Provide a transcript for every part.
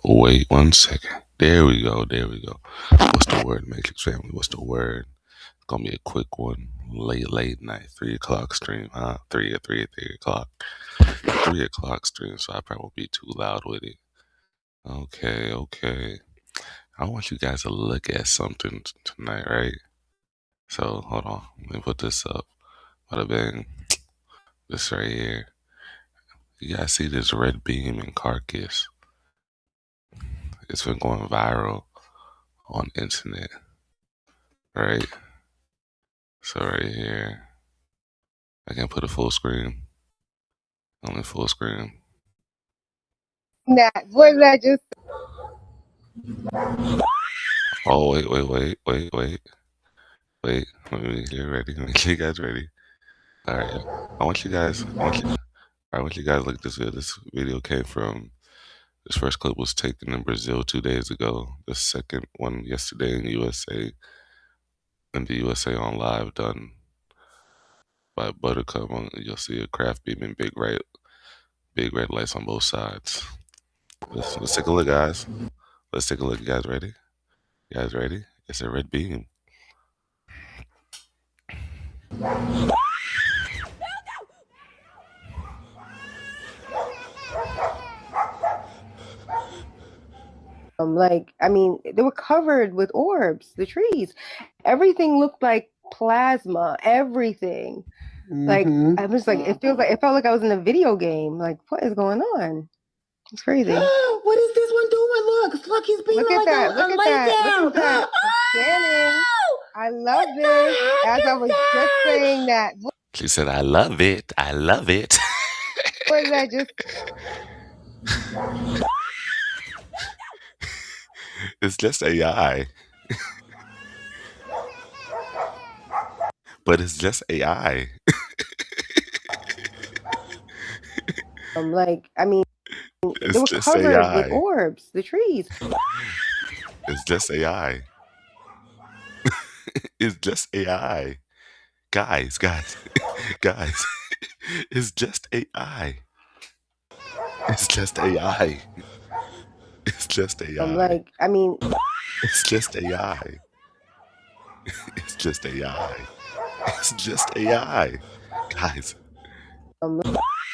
Wait 1 second. There we go. There we go. What's the word, Matrix family? What's the word? It's gonna be a quick one. Late night, 3 o'clock stream, huh? Three o'clock. 3 o'clock stream, so I probably won't be too loud with it. Okay. I want you guys to look at something tonight, right? So hold on. Let me put this up. Bada bang. This right here. You guys see this red beam in Carcass? It's been going viral on internet, right? So right here, I can put a full screen. Only full screen. That what did I just? Oh wait. Let me get ready. Let me get you guys ready. All right. I want you guys to look at this video. This video came from. This first clip was taken in Brazil 2 days ago. The second one yesterday in the USA on live, done by Buttercup. You'll see a craft beam in big red lights on both sides. Let's take a look, guys. Let's take a look. You guys ready? You guys ready? It's a red beam. Like, I mean, they were covered with orbs, the trees. Everything looked like plasma, everything. Like, I was like, it felt like I was in a video game. Like, what is going on? It's crazy. What is this one doing? Look, he's being Look at that. Look at that. Scanning. I love this. As I was just saying that. She said, I love it. I love it. What did I just? It's just AI. But it's just AI. Like, I mean, they were just covered AI. with orbs, the trees. It's just AI. It's just AI. Guys. It's just AI. It's just AI. It's just AI. Like, I mean, it's just AI. It's just AI. It's just AI. Guys.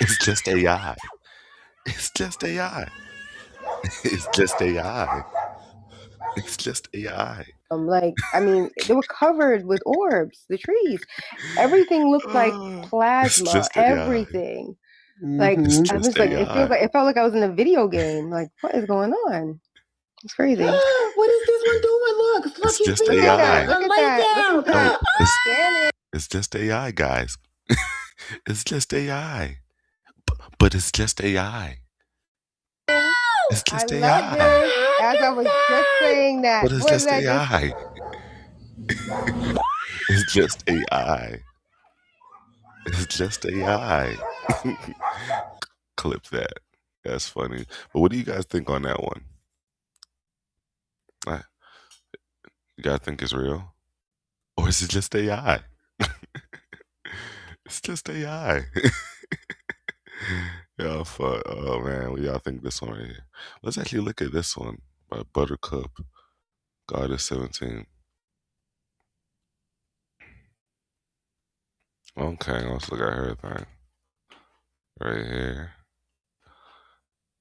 It's just AI. It's just AI. It's just AI. It's just AI. Like, I mean, they were covered with orbs, the trees. Everything looked like plasma, everything. Like, I was like, it felt like I was in a video game. Like, what is going on? It's crazy. What is this one doing? Look, it's he's just being AI. Look at that. No, it's just AI, guys. It's just AI. But it's just AI. It's just AI. Love this. As I was just saying that. But it's just AI. It's just AI. It's just AI. Clip that. That's funny. But what do you guys think on that one? You guys think it's real? Or is it just AI? It's just AI. Y'all fuck. Oh man, what y'all think this one right here? Let's actually look at this one by Buttercup, Goddess 17. Okay, let's look at her thing. Right here.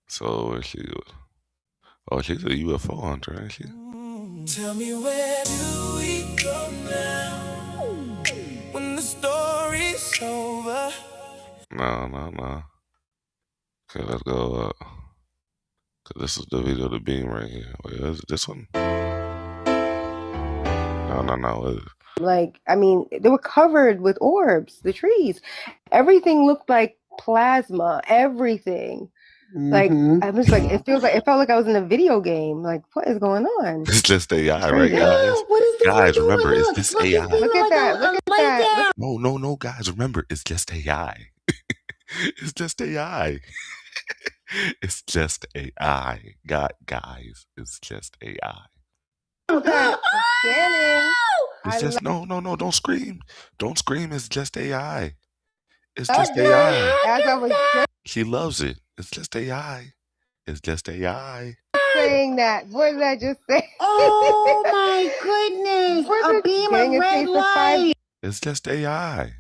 So she's a UFO hunter, ain't she? Tell me, where do we go now when the story's over? No. Okay, let's go. Cause this is the video of the beam right here. Wait, is it this one? No. Like, I mean, they were covered with orbs, the trees. Everything looked like plasma, everything. Like, I was like, it felt like I was in a video game. Like, what is going on? It's just AI, right, guys? What is this guys, remember, it's just AI. Look at that. No, guys, remember, it's just AI. It's just AI. It's just AI. Guys, it's just AI. Scanning. It's just no, don't scream. Don't scream, it's just AI. It's just AI. As I was just She loves it. It's just AI. It's just AI. saying that? What did I just say? Oh my goodness! A beam Getting of a red taste of 5G. light. It's just AI.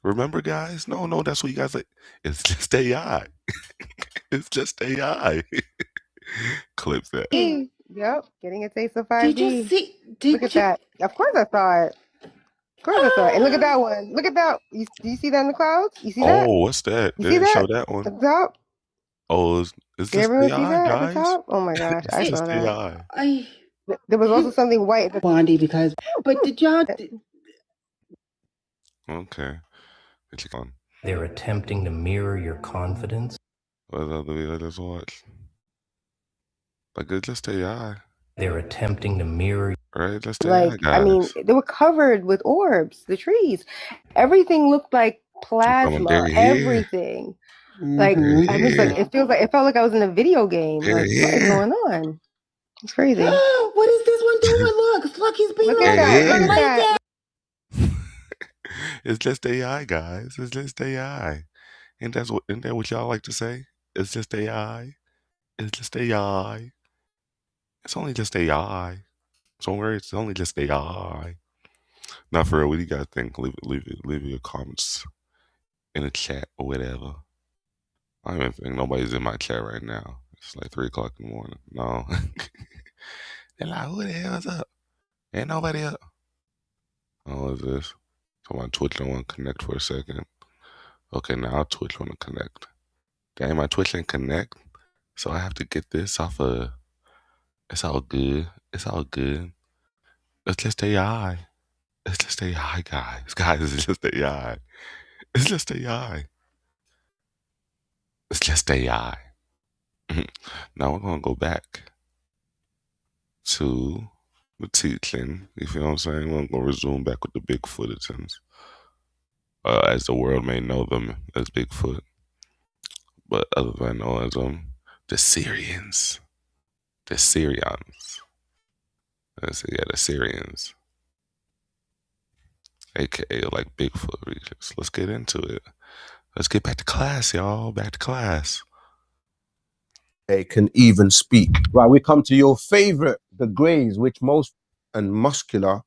Remember, guys? No, that's what you guys like. It's just AI. It's just AI. Clip that. Yep, getting a taste of 5G. Did you see? Look at that. Of course I saw it. Of course I saw it. And look at that one. Look at that. Do you see that in the clouds? You see that? Oh, what's that? You They see didn't show that? that At one. the top? Oh, it's Did just everyone see AI, that at the guys. top? Oh my gosh, It's I just saw that. AI. There was also something white at the Bondi, because, but did y'all? Okay. They're attempting to mirror your confidence. What other video let's watch? Like, it's just AI. They're attempting to mirror. Right? Just AI, guys. I mean, they were covered with orbs, the trees. Everything looked like plasma. Everything. Like, I was like, it felt like I was in a video game. Like, what is going on? It's crazy. What is this one doing? Look, he's being Look at that. Look at that. It's just AI, guys. It's just AI. Isn't that what y'all like to say? It's just AI. It's just AI. It's only just AI. Don't worry, it's only just AI. Now, for real, what do you guys think? Leave your comments in the chat or whatever. I don't even think nobody's in my chat right now. It's like 3 o'clock in the morning. No. They're like, who the hell's up? Ain't nobody up. Oh, what is this? So my Twitch don't want to connect for a second. Okay, now Twitch want to connect. Dang, my Twitch ain't connect. So I have to get this off of. It's all good. It's all good. It's just AI. It's just AI, guys. Guys, it's just AI. It's just AI. It's just AI. Now we're gonna go back to the teaching. You feel what I'm saying? We're gonna resume back with the Bigfootitons. As the world may know them as Bigfoot. But other than known as the Syrians. The Syrians. Let's see, yeah, the Syrians. AKA like Bigfoot regions. Let's get into it. Let's get back to class, y'all. Back to class. They can even speak. Right, we come to your favorite, the greys, which most and muscular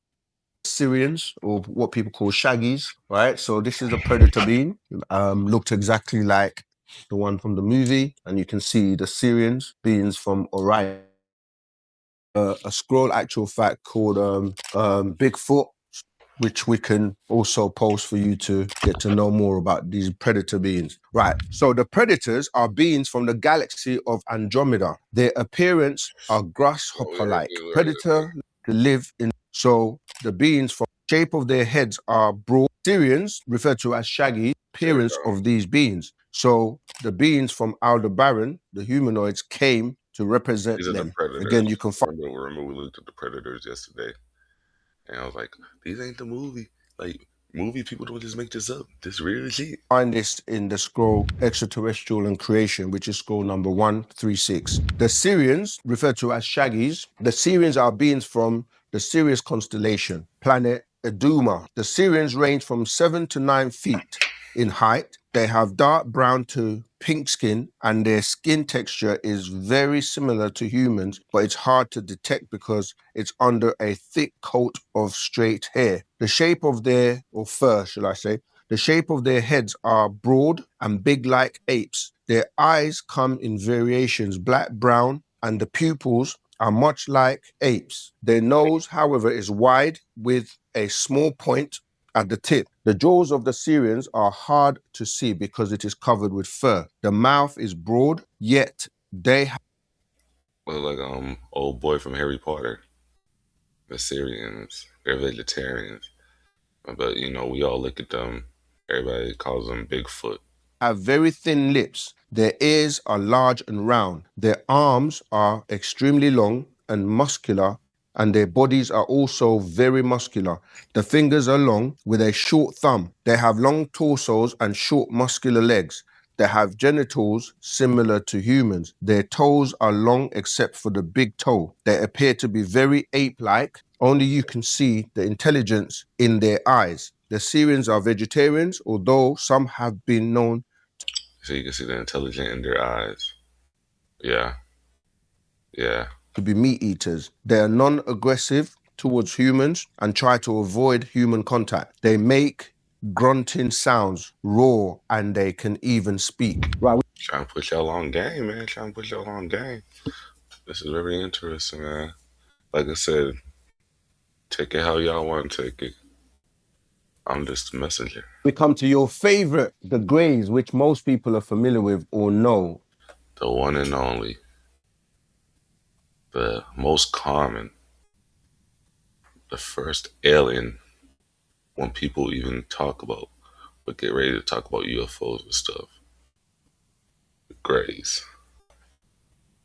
Syrians, or what people call shaggies, right? So this is a predator bean. Looked exactly like the one from the movie, and you can see the Syrians beings from Orion. A scroll, actual fact, called Bigfoot, which we can also post for you to get to know more about these predator beings. Right, so the predators are beings from the galaxy of Andromeda. Their appearance are grasshopper-like. Predator live in, so the beings from shape of their heads are broad. Syrians, referred to as shaggy, appearance of these beings. So the beings from Aldebaran, the humanoids, came to represent These are them. the predators. Again, you can find. Remember we looked at the predators yesterday. And I was like, these ain't the movie. Like, movie people don't just make this up. This real shit. Find this in the scroll Extraterrestrial and Creation, which is scroll number 136. The Syrians, referred to as Shaggies, the Syrians are beings from the Sirius constellation, planet Iduma. The Syrians range from 7 to 9 feet in height. They have dark brown to pink skin, and their skin texture is very similar to humans, but it's hard to detect because it's under a thick coat of straight hair. The shape of their, or fur, shall I say, the shape of their heads are broad and big like apes. Their eyes come in variations, black, brown, and the pupils are much like apes. Their nose, however, is wide with a small point at the tip. The jaws of the Syrians are hard to see because it is covered with fur. The mouth is broad, yet they have Like old boy from Harry Potter. The Syrians. They're vegetarians. But you know, we all look at them. Everybody calls them Bigfoot. have very thin lips. Their ears are large and round. Their arms are extremely long and muscular, and their bodies are also very muscular. The fingers are long with a short thumb. They have long torsos and short muscular legs. They have genitals similar to humans. Their toes are long except for the big toe. They appear to be very ape-like. Only you can see the intelligence in their eyes. The Syrians are vegetarians, although some have been known. So you can see the intelligence in their eyes. Yeah. Yeah. To be meat eaters. They are non-aggressive towards humans and try to avoid human contact. They make grunting sounds, roar, and they can even speak. Right. Trying to push y'all on game, man. Trying to push y'all on game. This is very interesting, man. Like I said, take it how y'all want to take it. I'm just a messenger. We come to your favorite, the Greys, which most people are familiar with or know. The one and only. The most common. The first alien when people even talk about, but get ready to talk about UFOs and stuff. The Greys.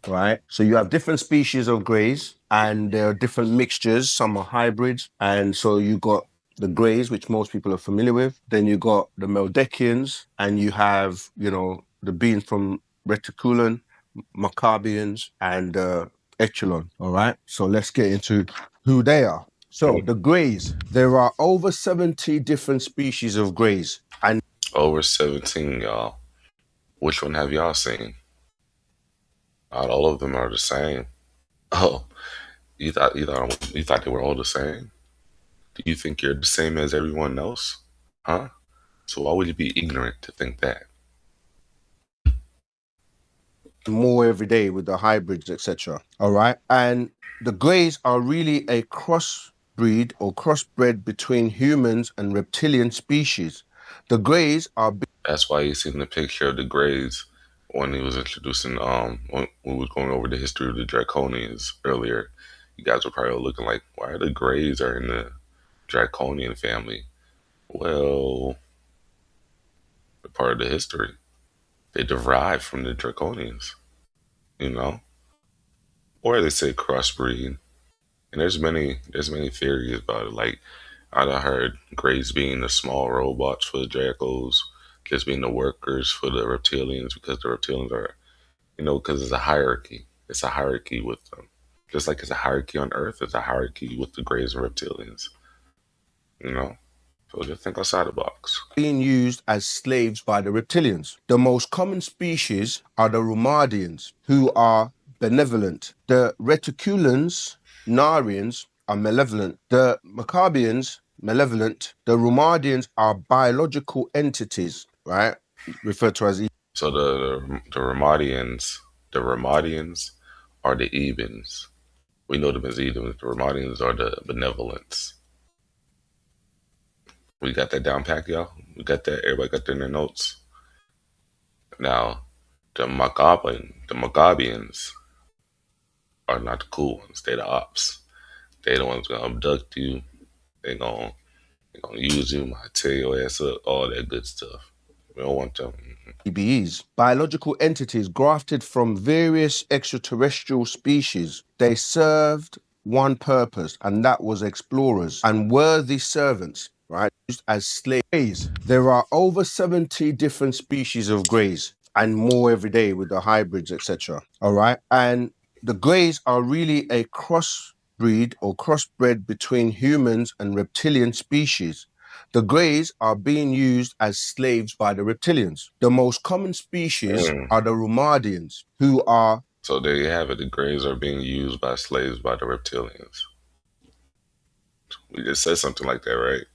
Right. So you have different species of Greys and there are different mixtures. Some are hybrids. And so you got the Greys, which most people are familiar with. Then you got the Meldekians and you have, the beings from Reticulum, Maccabians, and Echelon. All right. So let's get into who they are. So the Greys, there are over 70 different species of Greys. And over 17, y'all. Which one have y'all seen? Not all of them are the same. Oh, you thought they were all the same? Do you think you're the same as everyone else? Huh? So why would you be ignorant to think that? More every day with the hybrids, etc. All right. And the Greys are really a crossbreed or crossbred between humans and reptilian species. The Greys are. That's why you seen the picture of the Greys when he was introducing when we was going over the history of the Draconians earlier. You guys were probably looking like, why the Greys are in the Draconian family? Well, they're part of the history. They derive from the Draconians, or they say crossbreed. And there's many theories about it. Like I've heard Greys being the small robots for the Dracos, just being the workers for the reptilians, because the reptilians are, because it's a hierarchy. It's a hierarchy with them. Just like it's a hierarchy on Earth, it's a hierarchy with the Greys and reptilians. So just think outside the box. Being used as slaves by the reptilians. The most common species are the Rumadians, who are benevolent. The Reticulans, Narians, are malevolent. The Maccabians, malevolent. The Rumadians are biological entities, right? Referred to as. So the Ramadians are the Ebens. We know them as Edens. The Ramadians are the benevolents. We got that down pack, y'all? We got that? Everybody got that in their notes? Now, the Maccabians are not the cool ones. They're the ops. They're the ones gonna abduct you. They're gonna use you, might tear your ass up, all that good stuff. We don't want them. BBEs, biological entities grafted from various extraterrestrial species. They served one purpose, and that was explorers and worthy servants, right? Used as slaves. There are over 70 different species of Greys and more every day with the hybrids, etc. All right. And the Greys are really a crossbreed or crossbred between humans and reptilian species. The Greys are being used as slaves by the reptilians. The most common species are the Rumadians, who are. So there you have it. The Greys are being used by slaves by the reptilians. We just said something like that, right?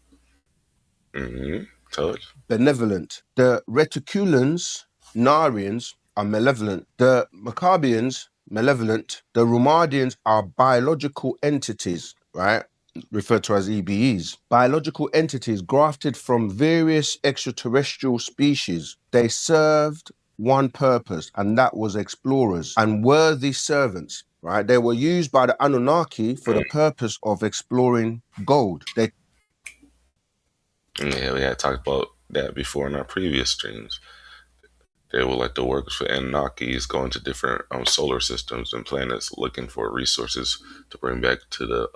Told you. Benevolent. The Reticulans, Narians, are malevolent. The Maccabians, malevolent. The Rumadians are biological entities, right? Referred to as EBEs, biological entities grafted from various extraterrestrial species. They served one purpose, and that was explorers and worthy servants, right? They were used by the Anunnaki for the purpose of exploring gold. Yeah, we had talked about that before in our previous streams. They were like the workers for Anunnakis going to different solar systems and planets looking for resources to bring back to the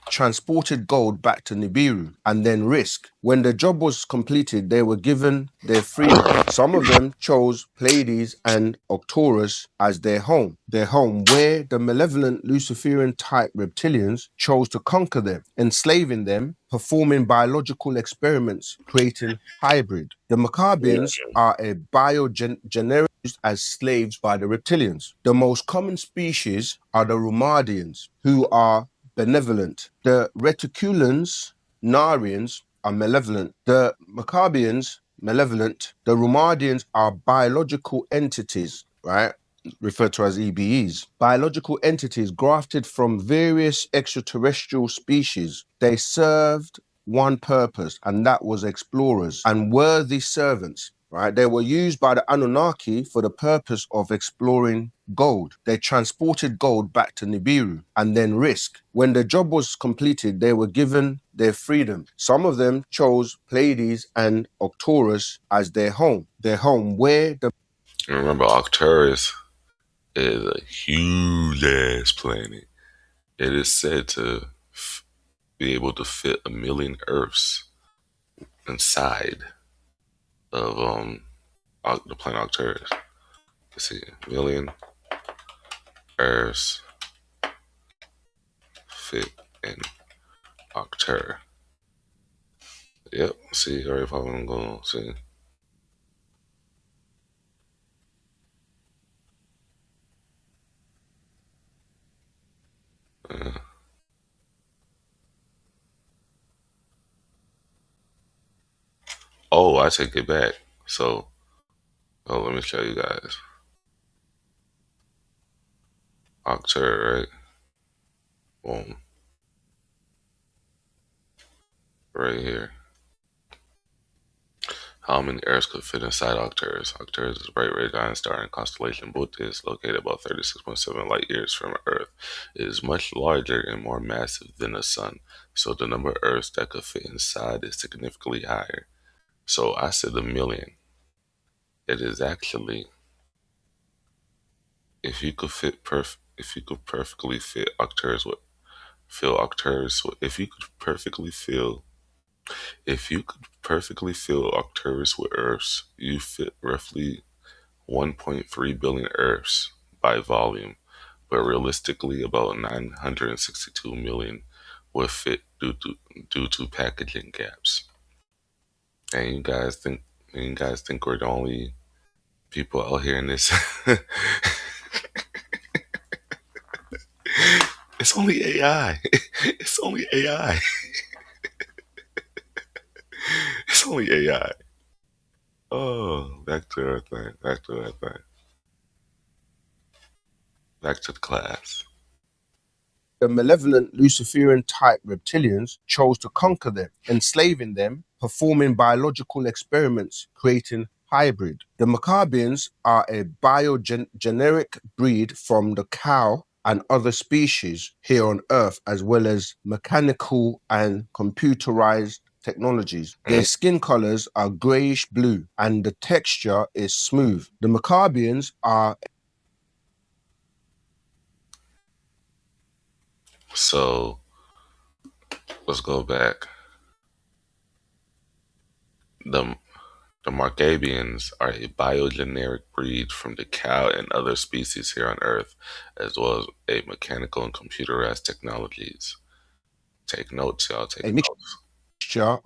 transported gold back to Nibiru and then Risk. When the job was completed, they were given their freedom. Some of them chose Pleiades and Arcturus as their home, where the malevolent Luciferian-type reptilians chose to conquer them, enslaving them, performing biological experiments, creating hybrid. The Maccabeans are a biogeneric used as slaves by the reptilians. The most common species are the Rumadians, who are benevolent. The Reticulans, Narians, are malevolent. The Maccabeans, malevolent. The Rumadians are biological entities, right? Referred to as EBEs. Biological entities grafted from various extraterrestrial species. They served one purpose, and that was explorers and worthy servants. Right? They were used by the Anunnaki for the purpose of exploring gold. They transported gold back to Nibiru and then Risk. When the job was completed, they were given their freedom. Some of them chose Pleiades and Arcturus as their home, where the... Remember, Arcturus is a huge ass planet. It is said to be able to fit 1 million Earths inside of the planet Arcturus. Let's see, 1 million Earths fit in Arcturus. Yep, see, already probably I'm going to see. Oh, I take it back. So, let me show you guys. Arcturus, right? Boom. Right here. How many Earths could fit inside Arcturus? Arcturus is a bright red giant star in constellation Bootes, located about 36.7 light years from Earth. It is much larger and more massive than the Sun, so the number of Earths that could fit inside is significantly higher. So I said 1 million. It is actually, if you could perfectly fit Arcturus with, if you could perfectly fill Arcturus with Earths, you fit roughly 1.3 billion Earths by volume, but realistically about 962 million would fit due to packaging gaps. And you guys think we're the only people out here in this? It's only AI. It's only AI. It's only AI. Oh, back to our thing. Back to the class. The malevolent Luciferian-type reptilians chose to conquer them, enslaving them, performing biological experiments, creating hybrid. The Maccabeans are a biogeneric breed from the cow and other species here on Earth, as well as mechanical and computerized technologies. Their skin colors are grayish blue and the texture is smooth. The Maccabeans are... So let's go back. The Maccabeans are a biogeneric breed from the cow and other species here on Earth, as well as a mechanical and computerized technologies. Take notes, y'all. Take notes.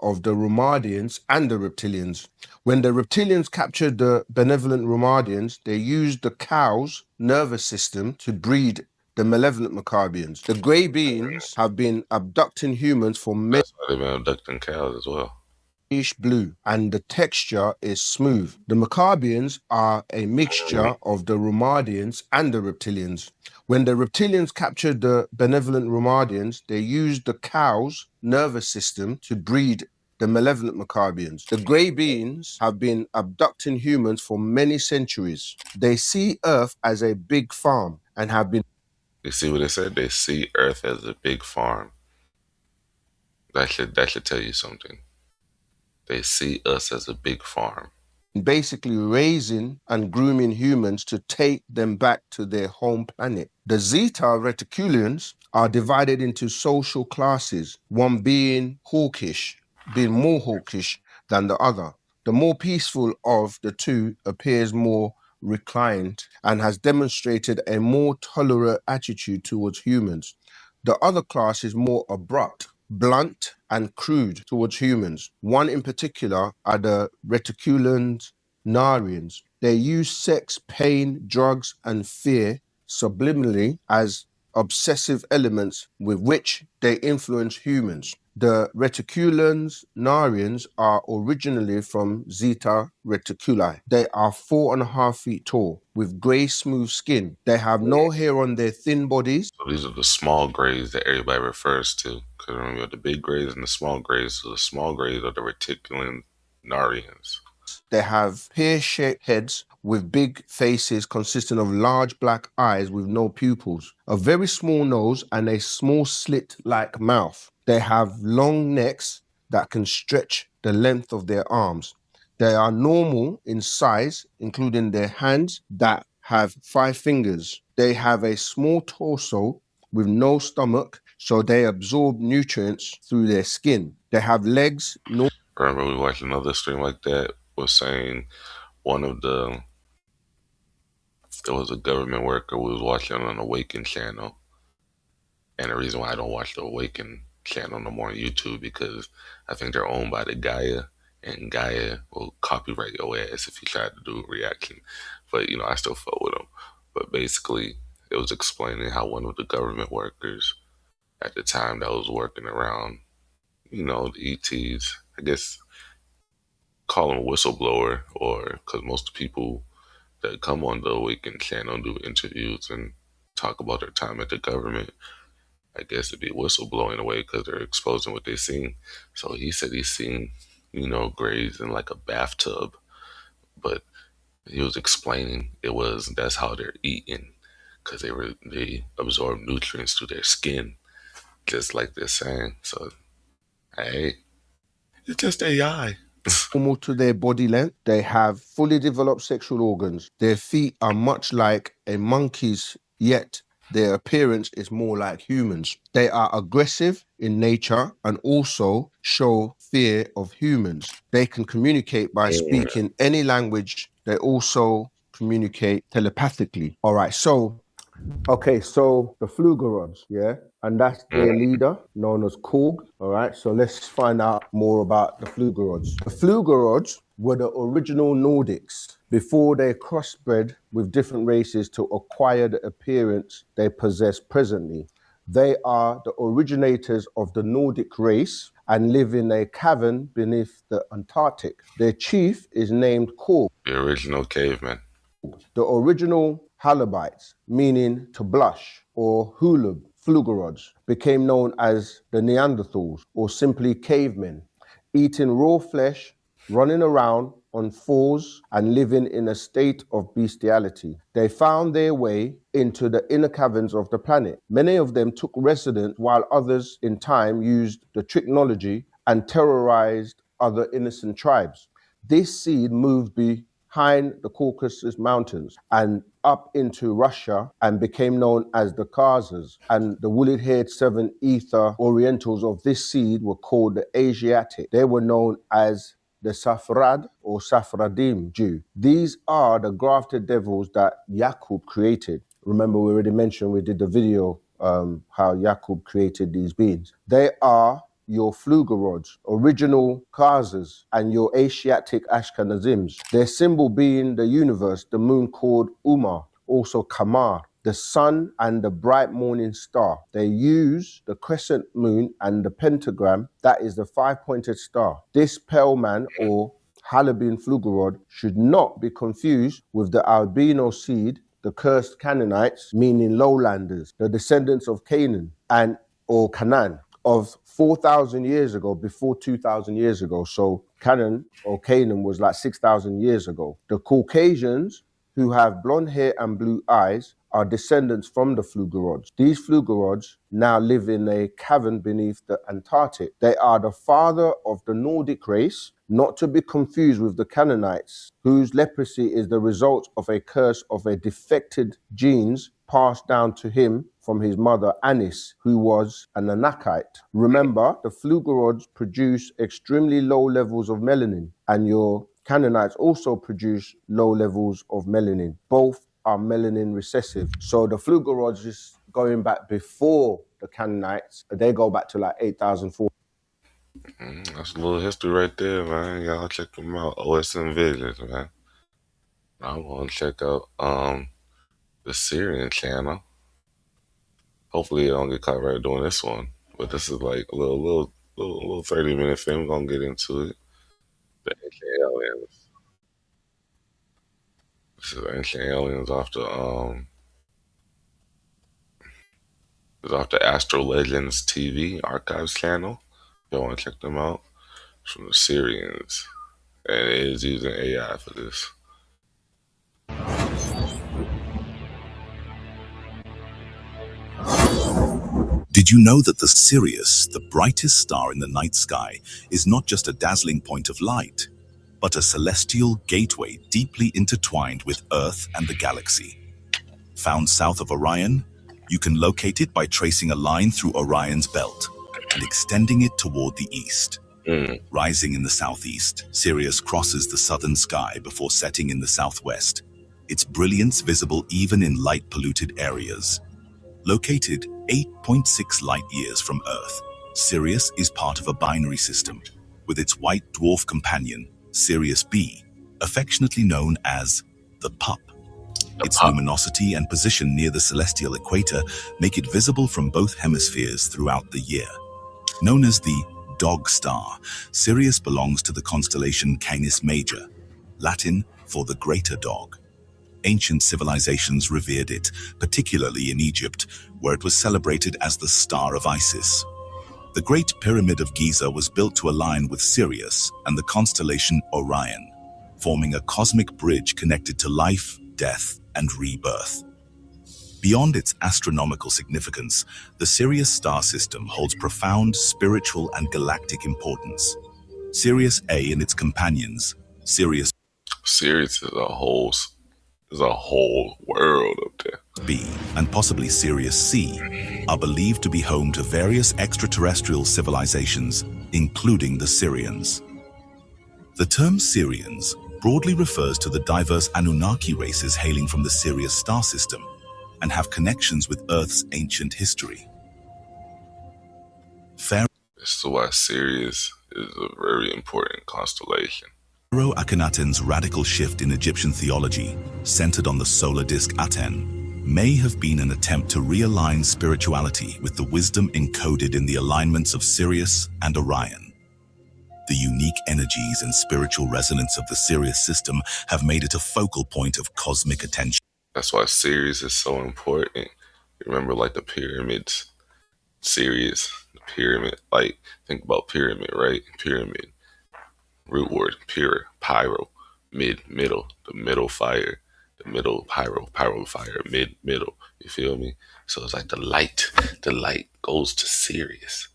Of the Rumadians and the reptilians. When the reptilians captured the benevolent Rumadians, they used the cow's nervous system to breed the malevolent Maccabeans. The grey beings have been abducting humans for many... That's why they've been abducting cows as well. Blue and the texture is smooth. The Maccabeans are a mixture of the Rumadians and the reptilians. When the reptilians captured the benevolent Rumadians, they used the cow's nervous system to breed the malevolent Maccabeans. The grey beings have been abducting humans for many centuries. They see Earth as a big farm and have been... You see what they said? They see Earth as a big farm. That should tell you something. They see us as a big farm. Basically raising and grooming humans to take them back to their home planet. The Zeta Reticulians are divided into social classes, one being more hawkish than the other. The more peaceful of the two appears more reclined and has demonstrated a more tolerant attitude towards humans. The other class is more abrupt, blunt, and crude towards humans. One in particular are the reticulanarians. They use sex, pain, drugs, and fear subliminally as obsessive elements with which they influence humans. The reticulanarians are originally from Zeta Reticuli. They are 4.5 feet tall with grey smooth skin. They have no hair on their thin bodies. So these are the small grays that everybody refers to. Because remember the big grays and the small grays. So the small grays are the reticulanarians. They have pear-shaped heads with big faces consisting of large black eyes with no pupils, a very small nose and a small slit-like mouth. They have long necks that can stretch the length of their arms. They are normal in size, including their hands that have 5 fingers. They have a small torso with no stomach, so they absorb nutrients through their skin. They have legs. Remember we watched another stream like that, was saying it was a government worker we was watching on an Awaken channel. And the reason why I don't watch the Awaken channel no more on YouTube, because I think they're owned by the Gaia, and Gaia will copyright your ass if you try to do a reaction. But, I still fuck with them. But basically, it was explaining how one of the government workers at the time that was working around, the ETs, I guess, call him a whistleblower, or because most people that come on the Awaken channel do interviews and talk about their time at the government. I guess it'd be whistleblowing away because they're exposing what they've seen. So he said he's seen, grays in like a bathtub, but he was explaining that's how they're eating, because they absorb nutrients through their skin, just like they're saying. So, hey, it's just AI. Normal to their body length. They have fully developed sexual organs. Their feet are much like a monkey's, yet their appearance is more like humans. They are aggressive in nature and also show fear of humans. They can communicate by speaking any language. They also communicate telepathically. All right, so the Flugerods, and that's their leader, known as Korg. All right, so let's find out more about the Flugerods. The Flugerods were the original Nordics before they crossbred with different races to acquire the appearance they possess presently. They are the originators of the Nordic race and live in a cavern beneath the Antarctic. Their chief is named Korg. The original caveman. The original Halabites, meaning to blush, or Hulub, Flugerods, became known as the Neanderthals, or simply cavemen, eating raw flesh, running around on fours, and living in a state of bestiality. They found their way into the inner caverns of the planet. Many of them took residence, while others in time used the technology and terrorized other innocent tribes. This seed moved behind the Caucasus Mountains and up into Russia and became known as the Khazars, and the woolly-haired 7 Ether Orientals of this seed were called the Asiatic. They were known as the Safrad or Safradim Jew. These are the grafted devils that Yaqub created. Remember, we already mentioned, we did the video how Yaqub created these beings. They are your Flugerods, original Khazars, and your Asiatic Ashkenazims. Their symbol being the universe, the moon called Umar, also Kamar, the sun and the bright morning star. They use the crescent moon and the pentagram, that is the 5-pointed star. This pale man or Halabin Flugerod should not be confused with the albino seed, the cursed Canaanites, meaning lowlanders, the descendants of Canaan or Canaan, of 4,000 years ago, before 2,000 years ago. So Canaan was like 6,000 years ago. The Caucasians, who have blonde hair and blue eyes, are descendants from the Flugerods. These Flugerods now live in a cavern beneath the Antarctic. They are the father of the Nordic race, not to be confused with the Canaanites, whose leprosy is the result of a curse of a defected genes passed down to him from his mother Anis, who was an Anakite. Remember, the Flugorods produce extremely low levels of melanin, and your Canaanites also produce low levels of melanin. Both are melanin recessive. So the Flugorods is going back before the Canaanites. They go back to like 8,004. That's a little history right there, man. Y'all check them out. OSM Visions, man. I want to check out the Syrian channel. Hopefully, I don't get caught right doing this one. But this is like a little 30-minute film. We're gonna get into it. The ancient aliens. This is ancient aliens off the Astro Legends TV archives channel. Y'all want to check them out? It's from the Syrians, and it is using AI for this. Did you know that the Sirius, the brightest star in the night sky, is not just a dazzling point of light, but a celestial gateway deeply intertwined with Earth and the galaxy? Found south of Orion, you can locate it by tracing a line through Orion's belt and extending it toward the east. Rising in the southeast, Sirius crosses the southern sky before setting in the southwest, its brilliance visible even in light-polluted areas. Located 8.6 light-years from Earth, Sirius is part of a binary system, with its white dwarf companion, Sirius B, affectionately known as the Pup. Its luminosity and position near the celestial equator make it visible from both hemispheres throughout the year. Known as the Dog Star, Sirius belongs to the constellation Canis Major, Latin for the greater dog. Ancient civilizations revered it, particularly in Egypt, where it was celebrated as the Star of Isis. The Great Pyramid of Giza was built to align with Sirius and the constellation Orion, forming a cosmic bridge connected to life, death, and rebirth. Beyond its astronomical significance, the Sirius star system holds profound spiritual and galactic importance. Sirius A and its companions, Sirius is a whole world up there. B and possibly Sirius C are believed to be home to various extraterrestrial civilizations, including the Syrians. The term Syrians broadly refers to the diverse Anunnaki races hailing from the Sirius star system and have connections with Earth's ancient history. This is why Sirius is a very important constellation. Pharaoh Akhenaten's radical shift in Egyptian theology, centered on the solar disk Aten, may have been an attempt to realign spirituality with the wisdom encoded in the alignments of Sirius and Orion. The unique energies and spiritual resonance of the Sirius system have made it a focal point of cosmic attention. That's why Sirius is so important. Remember, like the pyramids, Sirius, the pyramid, like think about pyramid, right? Pyramid. Root word, pyro, middle, the middle fire, the middle pyro fire, middle, you feel me? So it's like the light goes to Sirius.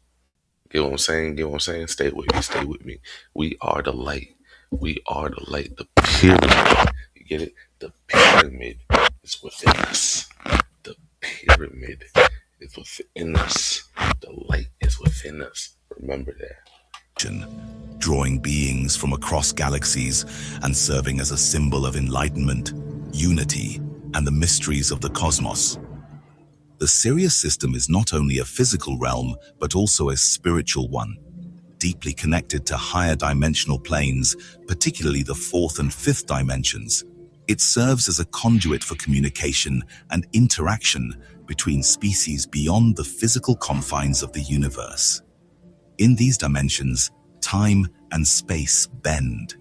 Get what I'm saying? Stay with me. We are the light, the pyramid, you get it? The pyramid is within us. The pyramid is within us. The light is within us. Remember that. Drawing beings from across galaxies and serving as a symbol of enlightenment, unity, and the mysteries of the cosmos. The Sirius system is not only a physical realm, but also a spiritual one, deeply connected to higher dimensional planes, particularly the fourth and fifth dimensions. It serves as a conduit for communication and interaction between species beyond the physical confines of the universe. In these dimensions, time and space bend,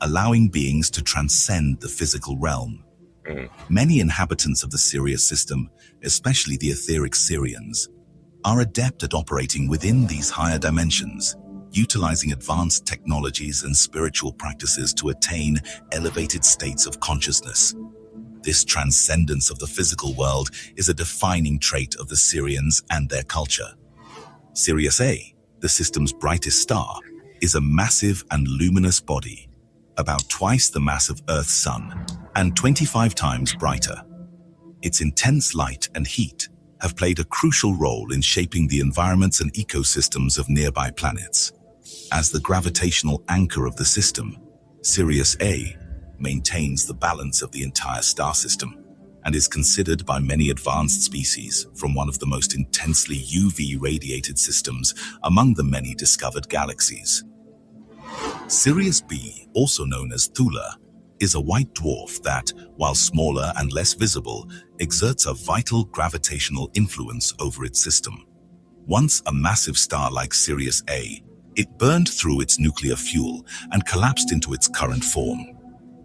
allowing beings to transcend the physical realm. Many inhabitants of the Sirius system, especially the etheric Syrians, are adept at operating within these higher dimensions, utilizing advanced technologies and spiritual practices to attain elevated states of consciousness. This transcendence of the physical world is a defining trait of the Syrians and their culture. Sirius A, the system's brightest star, is a massive and luminous body, about twice the mass of Earth's sun and 25 times brighter. Its intense light and heat have played a crucial role in shaping the environments and ecosystems of nearby planets. As the gravitational anchor of the system, Sirius A maintains the balance of the entire star system and is considered by many advanced species from one of the most intensely UV-radiated systems among the many discovered galaxies. Sirius B, also known as Thula, is a white dwarf that, while smaller and less visible, exerts a vital gravitational influence over its system. Once a massive star like Sirius A, it burned through its nuclear fuel and collapsed into its current form.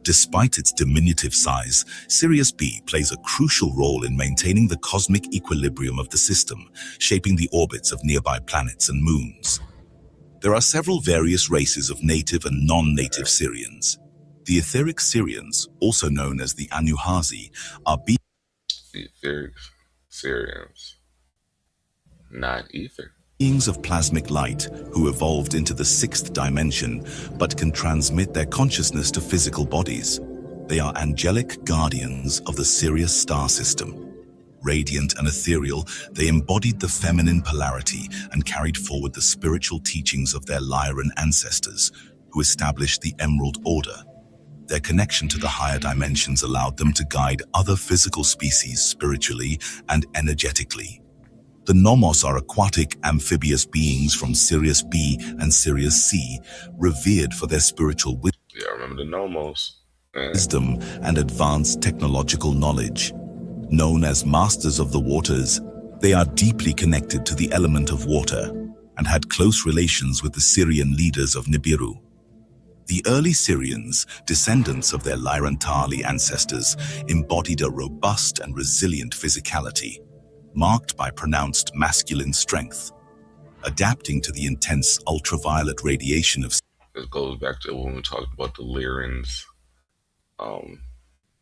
Despite its diminutive size, Sirius B plays a crucial role in maintaining the cosmic equilibrium of the system, shaping the orbits of nearby planets and moons. There are several various races of native and non-native Sirians. The etheric Sirians, also known as the Anuhazi, are etheric Sirians, not ether. Beings of plasmic light who evolved into the sixth dimension but can transmit their consciousness to physical bodies. They are angelic guardians of the Sirius star system. Radiant and ethereal, they embodied the feminine polarity and carried forward the spiritual teachings of their Lyran ancestors, who established the Emerald Order. Their connection to the higher dimensions allowed them to guide other physical species spiritually and energetically. The Nomos are aquatic, amphibious beings from Sirius B and Sirius C, revered for their spiritual wisdom. Yeah, I remember the Nomos. Wisdom and advanced technological knowledge. Known as Masters of the Waters, they are deeply connected to the element of water and had close relations with the Sirian leaders of Nibiru. The early Sirians, descendants of their Lyrantali ancestors, embodied a robust and resilient physicality, marked by pronounced masculine strength, adapting to the intense ultraviolet radiation of... This goes back to when we talked about the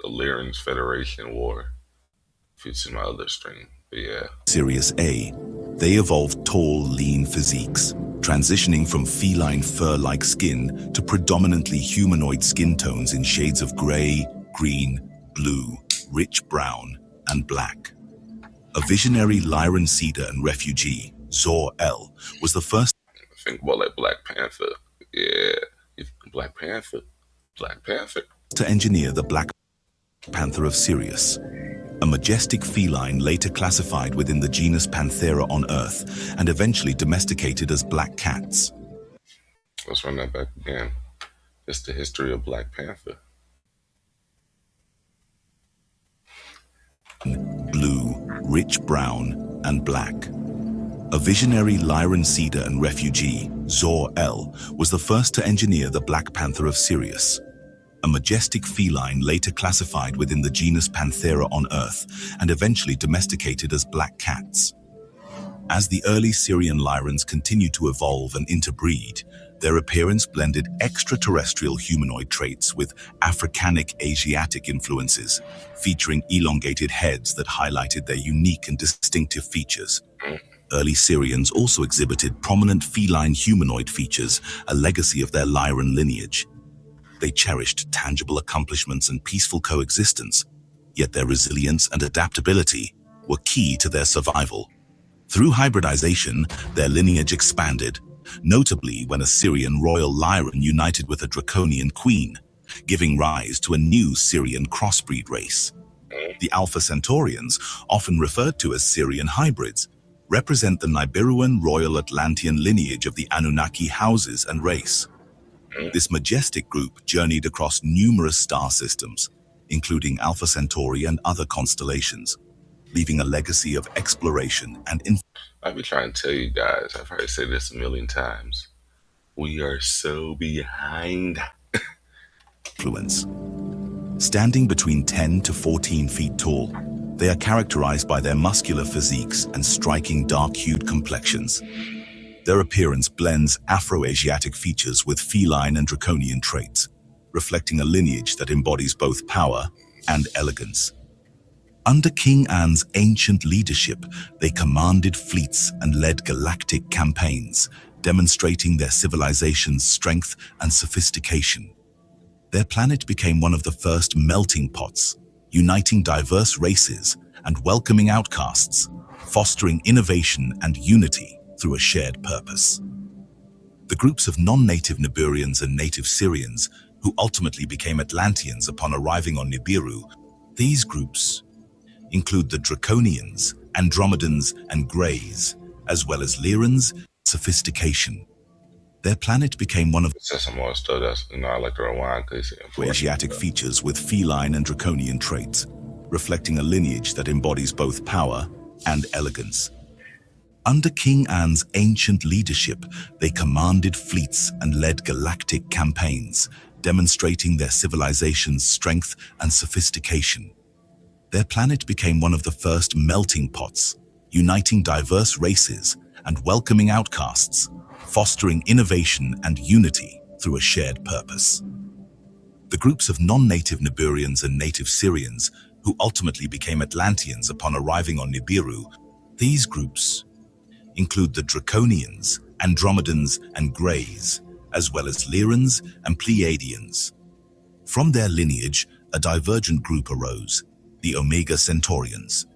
Lyrans Federation War. If it's in my other stream, but yeah. Sirius A, they evolved tall, lean physiques, transitioning from feline fur-like skin to predominantly humanoid skin tones in shades of gray, green, blue, rich brown, and black. A visionary Lyran seeder and refugee, Zor-El, was the first... Think about like Black Panther. Yeah, Black Panther. To engineer the Black Panther of Sirius, a majestic feline later classified within the genus Panthera on Earth and eventually domesticated as black cats. Let's run that back again. It's the history of Black Panther. Blue, rich brown, and black. A visionary Lyran seeder and refugee, Zor-El, was the first to engineer the Black Panther of Sirius, a majestic feline later classified within the genus Panthera on Earth and eventually domesticated as black cats. As the early Sirian Lyrans continued to evolve and interbreed, their appearance blended extraterrestrial humanoid traits with Africanic Asiatic influences, featuring elongated heads that highlighted their unique and distinctive features. Early Sirians also exhibited prominent feline humanoid features, a legacy of their Lyran lineage. They cherished tangible accomplishments and peaceful coexistence, yet their resilience and adaptability were key to their survival. Through hybridization, their lineage expanded, notably when a Sirian royal Lyran united with a Draconian queen, giving rise to a new Sirian crossbreed race. The Alpha Centaurians, often referred to as Sirian hybrids, represent the Nibiruan royal Atlantean lineage of the Anunnaki houses and race. This majestic group journeyed across numerous star systems, including Alpha Centauri and other constellations, leaving a legacy of exploration and I be trying to tell you guys, I've probably said this a million times, we are so behind. influence. Standing between 10 to 14 feet tall, they are characterized by their muscular physiques and striking dark-hued complexions. Their appearance blends Afro-Asiatic features with feline and draconian traits, reflecting a lineage that embodies both power and elegance. Under King An's ancient leadership, they commanded fleets and led galactic campaigns, demonstrating their civilization's strength and sophistication. Their planet became one of the first melting pots, uniting diverse races and welcoming outcasts, fostering innovation and unity through a shared purpose. The groups of non-native Niburians and native Syrians, who ultimately became Atlanteans upon arriving on Nibiru, these groups include the Draconians, Andromedans, and Greys, as well as Lyrans, sophistication. Their planet became one of some more stuff that's, I like to rewind because Asiatic features with feline and draconian traits, reflecting a lineage that embodies both power and elegance. Under King An's ancient leadership, they commanded fleets and led galactic campaigns, demonstrating their civilization's strength and sophistication. Their planet became one of the first melting pots, uniting diverse races and welcoming outcasts, fostering innovation and unity through a shared purpose. The groups of non-native Niburians and native Syrians, who ultimately became Atlanteans upon arriving on Nibiru, these groups include the Draconians, Andromedans, and Greys, as well as Lyrans and Pleiadians. From their lineage, a divergent group arose, the Omega Centaurians.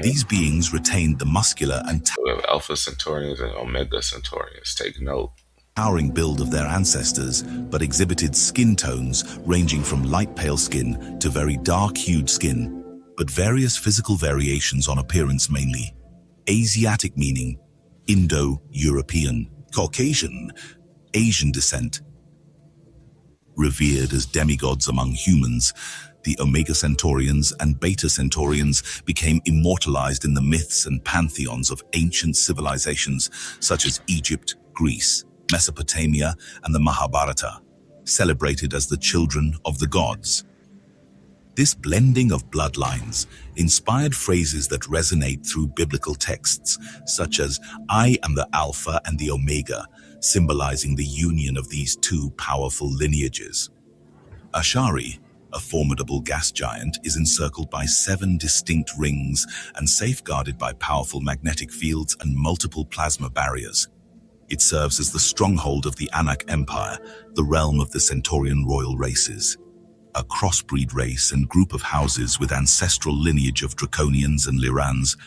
These beings retained the muscular and Alpha Centaurians and Omega Centaurians. Take note. towering build of their ancestors, but exhibited skin tones ranging from light pale skin to very dark-hued skin, but various physical variations on appearance, mainly Asiatic, meaning Indo-European, Caucasian, Asian descent. Revered as demigods among humans, the Omega Centaurians and Beta Centaurians became immortalized in the myths and pantheons of ancient civilizations such as Egypt, Greece, Mesopotamia, and the Mahabharata, celebrated as the children of the gods. This blending of bloodlines inspired phrases that resonate through biblical texts, such as, "I am the Alpha and the Omega," symbolizing the union of these two powerful lineages. Ashari, a formidable gas giant, is encircled by 7 distinct rings and safeguarded by powerful magnetic fields and multiple plasma barriers. It serves as the stronghold of the Anak Empire, the realm of the Centaurian royal races, a crossbreed race and group of houses with ancestral lineage of Draconians and Lyrans,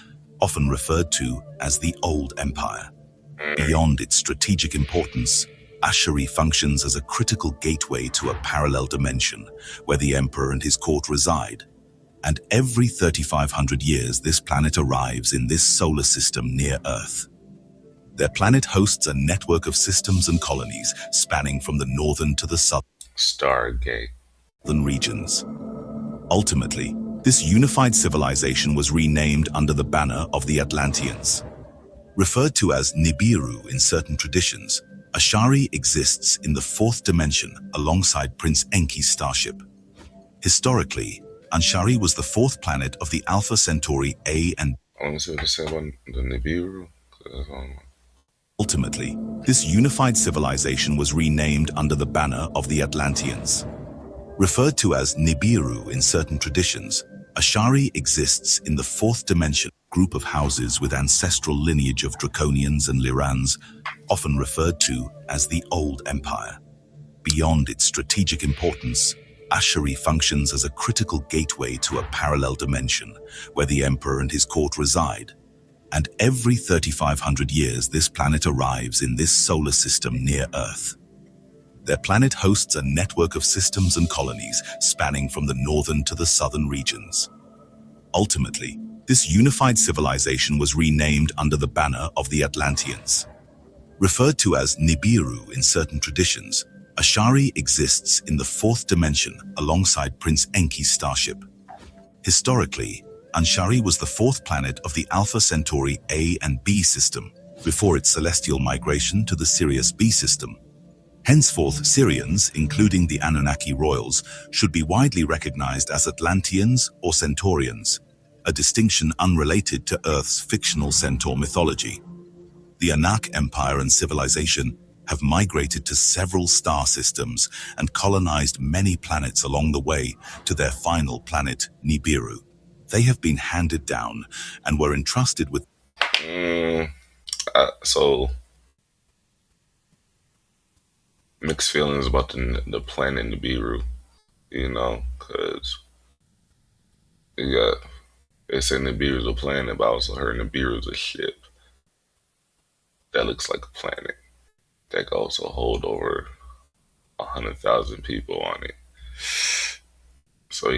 often referred to as the Old Empire. Beyond its strategic importance, Ashari functions as a critical gateway to a parallel dimension where the Emperor and his court reside. And every 3,500 years, this planet arrives in this solar system near Earth. Their planet hosts a network of systems and colonies spanning from the northern to the Stargate regions. Ultimately, this unified civilization was renamed under the banner of the Atlanteans. Referred to as Nibiru in certain traditions, Ashari exists in the 4th dimension alongside Prince Enki's starship. Historically, Ashari was the 4th planet of the Alpha Centauri A and I want to see what they say about the Nibiru. Ultimately, this unified civilization was renamed under the banner of the Atlanteans. Referred to as Nibiru in certain traditions, Ashari exists in the 4th dimension, group of houses with ancestral lineage of Draconians and Lyrans, often referred to as the Old Empire. Beyond its strategic importance, Ashari functions as a critical gateway to a parallel dimension where the Emperor and his court reside. And every 3,500 years, this planet arrives in this solar system near Earth. Their planet hosts a network of systems and colonies spanning from the northern to the southern regions. Ultimately, this unified civilization was renamed under the banner of the Atlanteans. Referred to as Nibiru in certain traditions, Ashari exists in the 4th dimension alongside Prince Enki's starship. Historically, Ashari was the 4th planet of the Alpha Centauri A and B system before its celestial migration to the Sirius B system. Henceforth, Syrians, including the Anunnaki royals, should be widely recognized as Atlanteans or Centaurians, a distinction unrelated to Earth's fictional centaur mythology. The Anak Empire and civilization have migrated to several star systems and colonized many planets along the way to their final planet, Nibiru. They have been handed down and were entrusted with so mixed feelings about the planet Nibiru, because you got They say Nibiru's a planet, but I also heard Nibiru's a ship that looks like a planet that can also hold over 100,000 people on it. So,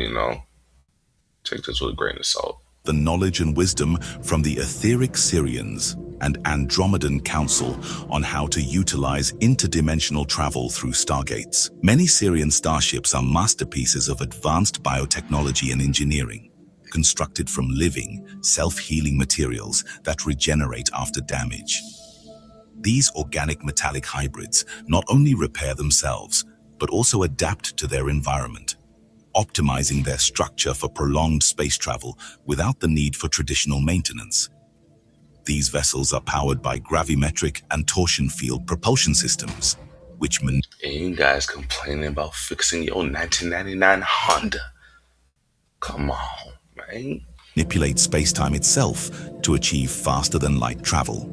take this with a grain of salt. The knowledge and wisdom from the etheric Syrians and Andromedan Council on how to utilize interdimensional travel through stargates. Many Syrian starships are masterpieces of advanced biotechnology and engineering, constructed from living, self-healing materials that regenerate after damage. These organic metallic hybrids not only repair themselves, but also adapt to their environment, optimizing their structure for prolonged space travel without the need for traditional maintenance. These vessels are powered by gravimetric and torsion field propulsion systems, which And you guys complaining about fixing your 1999 Honda. Come on, man. Manipulate space-time itself to achieve faster-than-light travel.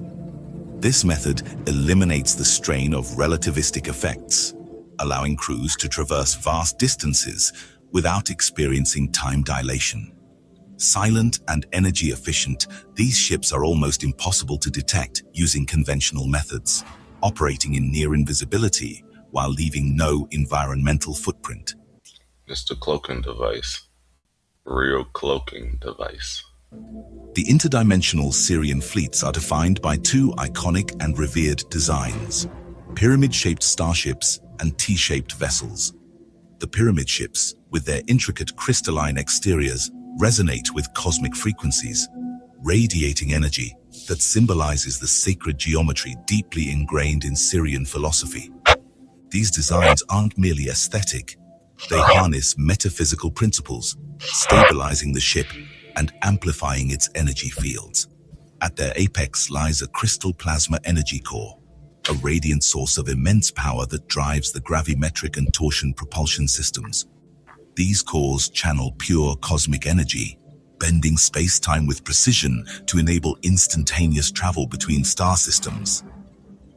This method eliminates the strain of relativistic effects, allowing crews to traverse vast distances without experiencing time dilation. Silent and energy efficient, these ships are almost impossible to detect using conventional methods, operating in near invisibility while leaving no environmental footprint. It's the cloaking device. Real cloaking device. The interdimensional Syrian fleets are defined by two iconic and revered designs: pyramid-shaped starships and T-shaped vessels. The pyramid ships, with their intricate crystalline exteriors, resonate with cosmic frequencies, radiating energy that symbolizes the sacred geometry deeply ingrained in Syrian philosophy. These designs aren't merely aesthetic. They harness metaphysical principles, stabilizing the ship and amplifying its energy fields. At their apex lies a crystal plasma energy core, a radiant source of immense power that drives the gravimetric and torsion propulsion systems. These cores channel pure cosmic energy, bending space-time with precision to enable instantaneous travel between star systems.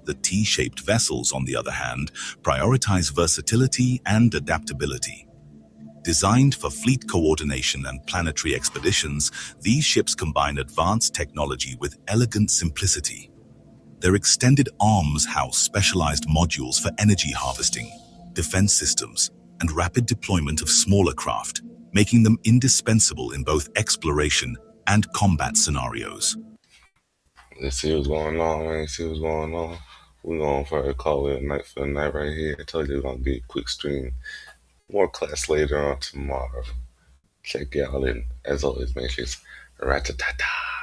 The T-shaped vessels, on the other hand, prioritize versatility and adaptability. Designed for fleet coordination and planetary expeditions, these ships combine advanced technology with elegant simplicity. Their extended arms house specialized modules for energy harvesting, defense systems, and rapid deployment of smaller craft, making them indispensable in both exploration and combat scenarios. Let's see what's going on, man. See what's going on. We're going to call it a night for the night right here. I told you we're going to be a quick stream. More class later on tomorrow. Check y'all in. As always, make sure it's rat-a-ta-ta.